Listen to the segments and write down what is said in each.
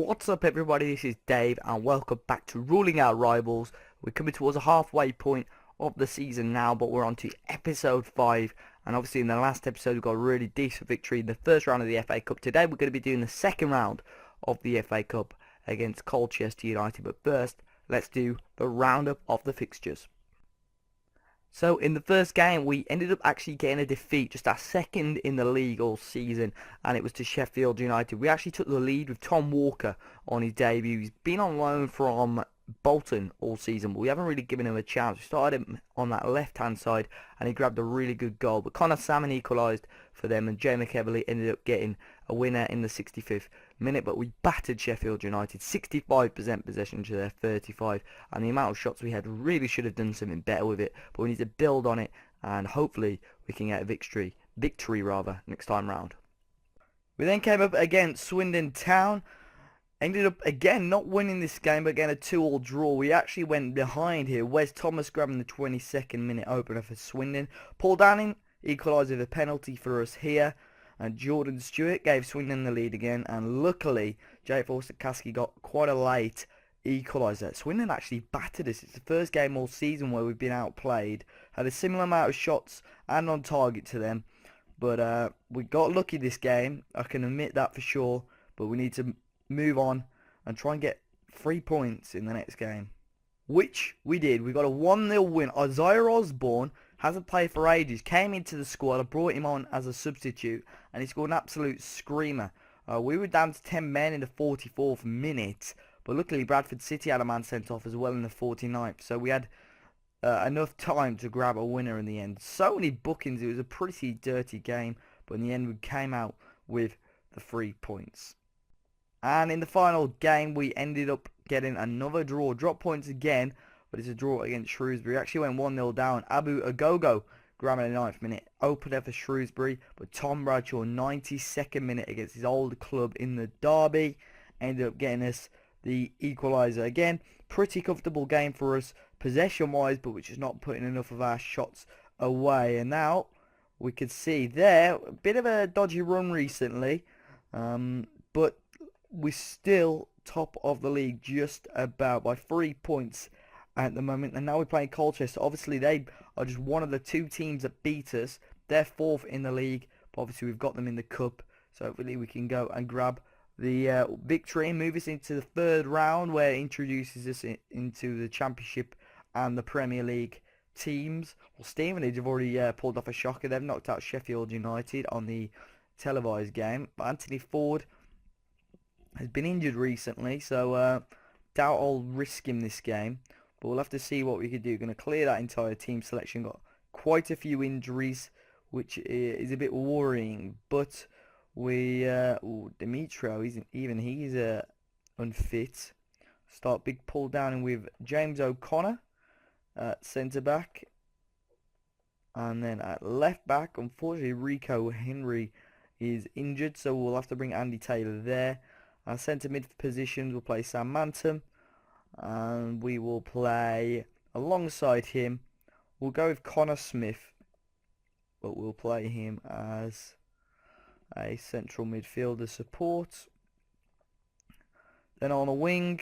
What's up everybody, this is Dave and welcome back to Ruling Out Rivals. We're coming towards a halfway point of the season now, but we're on to episode 5, and obviously in the last episode we got a really decent victory in the first round of the FA Cup. Today we're going to be doing the second round of the FA Cup against Colchester United, but first let's do the roundup of the fixtures. So in the first game we ended up actually getting a defeat, just our second in the league all season, and it was to Sheffield United. We actually took the lead with Tom Walker on his debut. He's been on loan from Bolton all season, but we haven't really given him a chance. We started him on that left hand side and he grabbed a really good goal, but Connor Salmon equalised for them and Jay McEverly ended up getting a winner in the 65th minute. But we battered Sheffield United, 65% possession to their 35, and the amount of shots we had really should have done something better with it, but we need to build on it and hopefully we can get a victory next time round. We then came up against Swindon Town. Ended up again not winning this game, but again a 2-2 draw. We actually went behind here. Wes Thomas grabbing the 22nd minute opener for Swindon. Paul Downing equalised with a penalty for us here. And Jordan Stewart gave Swindon the lead again. And luckily, Jay Forster-Caskey got quite a late equaliser. Swindon actually battered us. It's the first game all season where we've been outplayed. Had a similar amount of shots and on target to them. But we got lucky this game. I can admit that for sure. But we need to move on and try and get 3 points in the next game, which we did. We got a 1-0 win. Isaiah Osborne hasn't played for ages, came into the squad. I brought him on as a substitute and he scored an absolute screamer. We were down to 10 men in the 44th minute, but luckily Bradford City had a man sent off as well in the 49th, so we had enough time to grab a winner in the end. So many bookings. It was a pretty dirty game, but in the end we came out with the 3 points. And in the final game, we ended up getting another draw. Drop points again, but it's a draw against Shrewsbury. Actually went 1-0 down. Abu Agogo grabbing the 9th minute. Opener for Shrewsbury. But Tom Bradshaw, 92nd minute against his old club in the derby, ended up getting us the equaliser. Again, pretty comfortable game for us possession-wise, but which is not putting enough of our shots away. And now we could see there, a bit of a dodgy run recently, but we're still top of the league just about by 3 points at the moment. And now we're playing Colchester. Obviously they are just one of the 2 teams that beat us. They're 4th in the league, but obviously we've got them in the cup, so hopefully we can go and grab the victory and move us into the 3rd round, where it introduces us into the Championship and the Premier League teams. Well, Stevenage have already pulled off a shocker. They've knocked out Sheffield United on the televised game, but Anthony Ford has been injured recently, so doubt I'll risk him this game, but we'll have to see what we could do. Going to clear that entire team selection. Got quite a few injuries, which is a bit worrying, but we Demetrio, he's unfit. Start big pull down with James O'Connor at centre back, and then at left back unfortunately Rico Henry is injured, so we'll have to bring Andy Taylor there. Our centre mid positions will play Sam Manton, and we will play alongside him. We'll go with Connor Smith, but we'll play him as a central midfielder support. Then on the wing,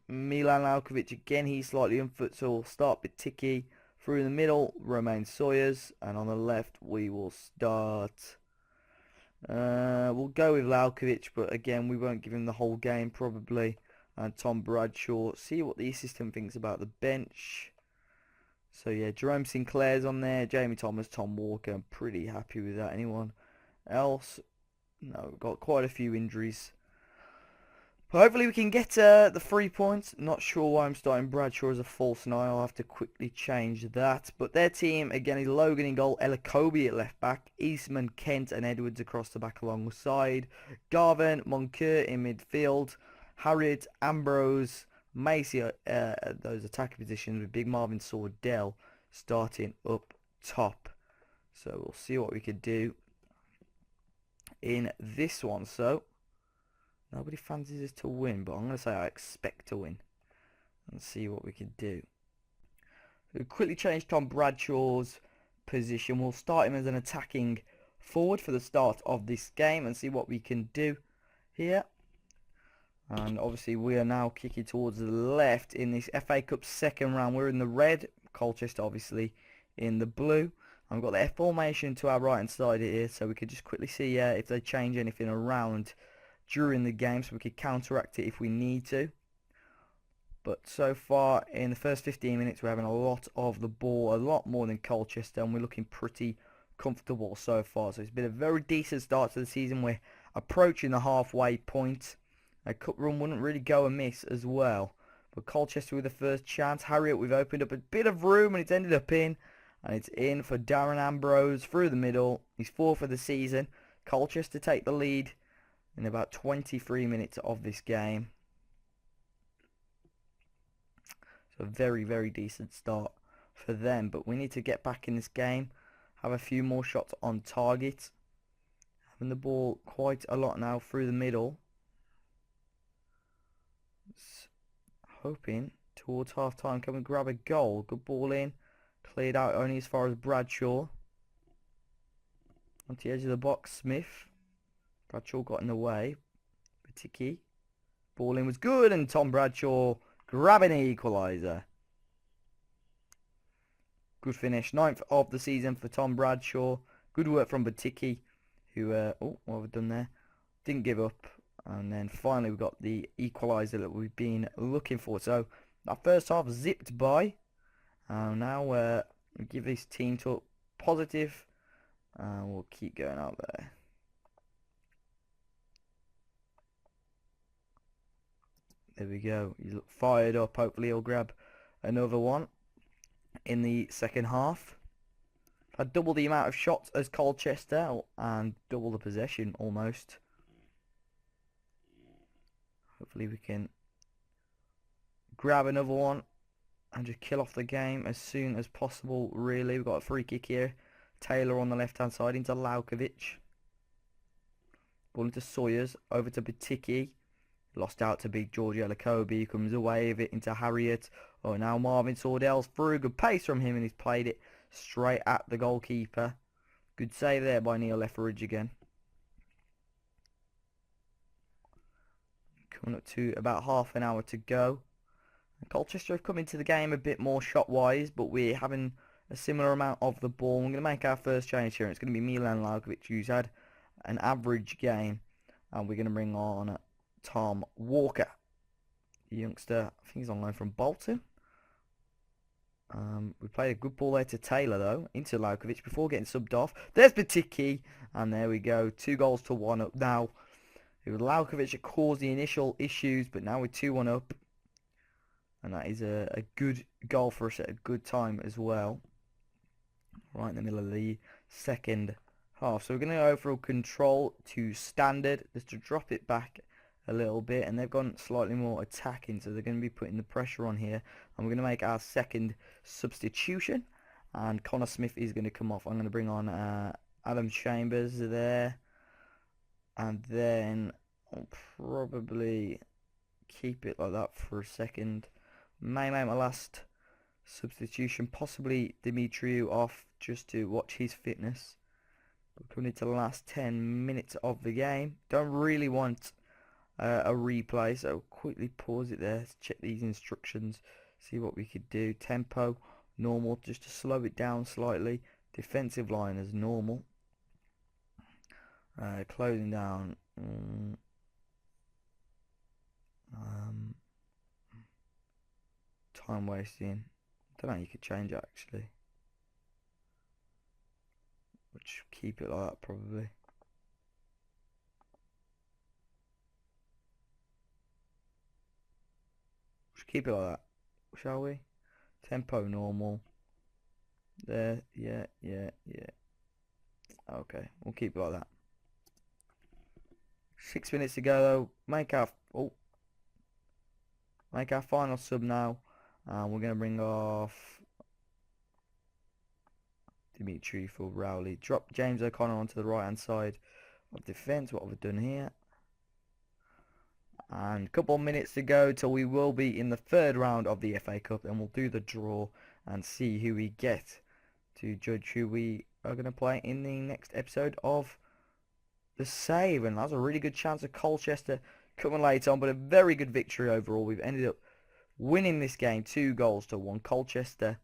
Milan Lalkovic again, he's slightly unfit, so we'll start Bitiki. Through the middle, Romain Sawyers, and on the left we will start. We'll go with Lalkovic, but again we won't give him the whole game probably. And Tom Bradshaw. See what the assistant thinks about the bench. So yeah, Jerome Sinclair's on there, Jamie Thomas, Tom Walker. I'm pretty happy with that. Anyone else? No, we've got quite a few injuries. But hopefully we can get the 3 points. Not sure why I'm starting Bradshaw as a false 9. I'll have to quickly change that. But their team, again, is Logan in goal, Elakobi at left back, Eastman, Kent and Edwards across the back alongside, Garvin, Moncur in midfield, Harriet, Ambrose, Macy at those attacking positions, with Big Marvin Sordell starting up top. So we'll see what we could do in this one. So nobody fancies us to win, but I'm going to say I expect to win and see what we can do. We'll quickly change Tom Bradshaw's position. We'll start him as an attacking forward for the start of this game and see what we can do here. And obviously we are now kicking towards the left in this FA Cup second round. We're in the red, Colchester obviously in the blue. And we've got the F formation to our right hand side here, so we could just quickly see if they change anything around during the game, so we could counteract it if we need to. But so far in the first 15 minutes we're having a lot of the ball, a lot more than Colchester, and we're looking pretty comfortable so far. So it's been a very decent start to the season. We're approaching the halfway point. A cup run wouldn't really go amiss as well. But Colchester with the first chance. Harriet, we've opened up a bit of room and it's ended up in. And it's in for Darren Ambrose through the middle. He's 4 for the season. Colchester take the lead in about 23 minutes of this game. So a very, very decent start for them. But we need to get back in this game. Have a few more shots on target. Having the ball quite a lot now through the middle. Hoping towards half time, can we grab a goal? Good ball in, cleared out only as far as Bradshaw. Onto the edge of the box, Smith. Bradshaw got in the way. Batiki. Ball in was good, and Tom Bradshaw grabbing the equaliser. Good finish, 9th of the season for Tom Bradshaw. Good work from Batiki, who, oh, what have we done there? Didn't give up. And then finally we've got the equaliser that we've been looking for. So that first half zipped by. Now we give this team to positive. We'll keep going out there. There we go. He's fired up. Hopefully he'll grab another one in the second half. Had double the amount of shots as Colchester and double the possession almost. Hopefully we can grab another one and just kill off the game as soon as possible, really. We've got a free kick here. Taylor on the left-hand side into Laukovic. Ball into Sawyers. Over to Batiki. Lost out to big George Elakobi. Comes away with it into Harriet. Oh, now Marvin Sordell's through. Good pace from him, and he's played it straight at the goalkeeper. Good save there by Neil Etheridge again. Coming up to about half an hour to go. And Colchester have come into the game a bit more shot-wise, but we're having a similar amount of the ball. We're going to make our first change here. It's going to be Milan Laukovic, who's had an average game. And we're going to bring on Tom Walker, the youngster. I think he's on loan from Bolton. We played a good ball there to Taylor, though, into Laukovic before getting subbed off. There's Batiki, and there we go. 2-1 up now. It was Laukovic that caused the initial issues, but now we're 2-1 up. And that is a good goal for us at a good time as well. Right in the middle of the second half. So we're going to go from control to standard, just to drop it back a little bit. And they've gone slightly more attacking, so they're going to be putting the pressure on here. And we're going to make our second substitution. And Connor Smith is going to come off. I'm going to bring on Adam Chambers there. And then I'll probably keep it like that for a second. May make my last substitution. Possibly Dimitriou off just to watch his fitness. We're coming into the last 10 minutes of the game. Don't really want a replay, so quickly pause it there. Let's check these instructions. See what we could do. Tempo, normal, just to slow it down slightly. Defensive line as normal. Closing down. Time wasting. Don't know. You could change it actually. Which keep it like that probably. Just keep it like that, shall we? Tempo normal. There. Yeah. Okay, we'll keep it like that. 6 minutes to go though. Make our final sub now. And we're going to bring off Dimitri for Rowley. Drop James O'Connor onto the right hand side of defence. What have we done here? And a couple of minutes to go till we will be in the third round of the FA Cup. And we'll do the draw and see who we get to judge who we are going to play in the next episode of The Save. And that's a really good chance of Colchester coming later on, but a very good victory overall. We've ended up winning this game 2-1. Colchester,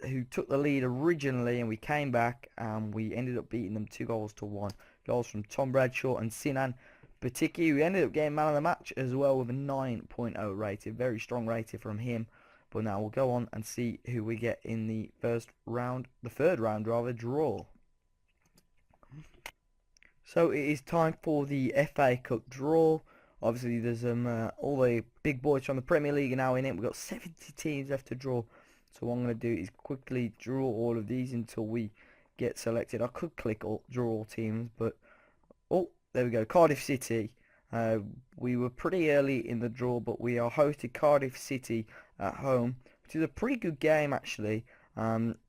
who took the lead originally, and we came back and we ended up beating them 2-1. Goals from Tom Bradshaw and Sinan Batiki, who ended up getting man of the match as well with a 9.0 rating. Very strong rating from him. But now we'll go on and see who we get in the third round rather, draw. So it is time for the FA Cup draw. Obviously there's all the big boys from the Premier League are now in it. We've got 70 teams left to draw. So what I'm going to do is quickly draw all of these until we get selected. I could click draw all teams, but oh, there we go. Cardiff City. We were pretty early in the draw, but we are hosting Cardiff City at home, which is a pretty good game actually.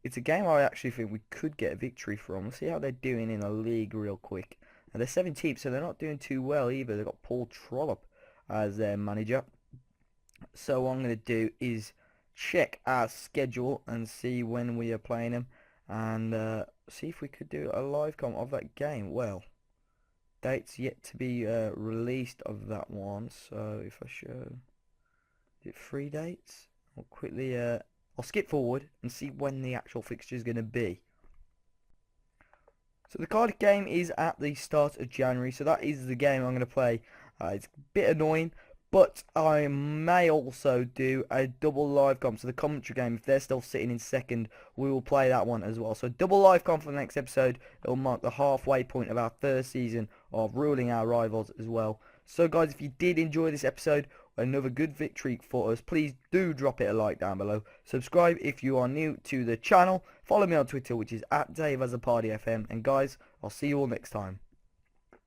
It's a game I actually think we could get a victory from. We'll see how they're doing in the league real quick. And they're 17th, so they're not doing too well either. They've got Paul Trollope as their manager. So what I'm going to do is check our schedule and see when we are playing them, and see if we could do a live com of that game. Well, dates yet to be released of that one. So if I show, is it 3 dates? I'll quickly I'll skip forward and see when the actual fixture is going to be. So the Cardiff game is at the start of January, so that is the game I'm going to play. It's a bit annoying, but I may also do a double live com. So the commentary game, if they're still sitting in second, we will play that one as well. So double live com for the next episode. It will mark the halfway point of our first season of ruling our rivals as well. So guys, if you did enjoy this episode, another good victory for us, please do drop it a like down below. Subscribe if you are new to the channel. Follow me on Twitter, which is @DaveAsAPartyFM. And guys, I'll see you all next time.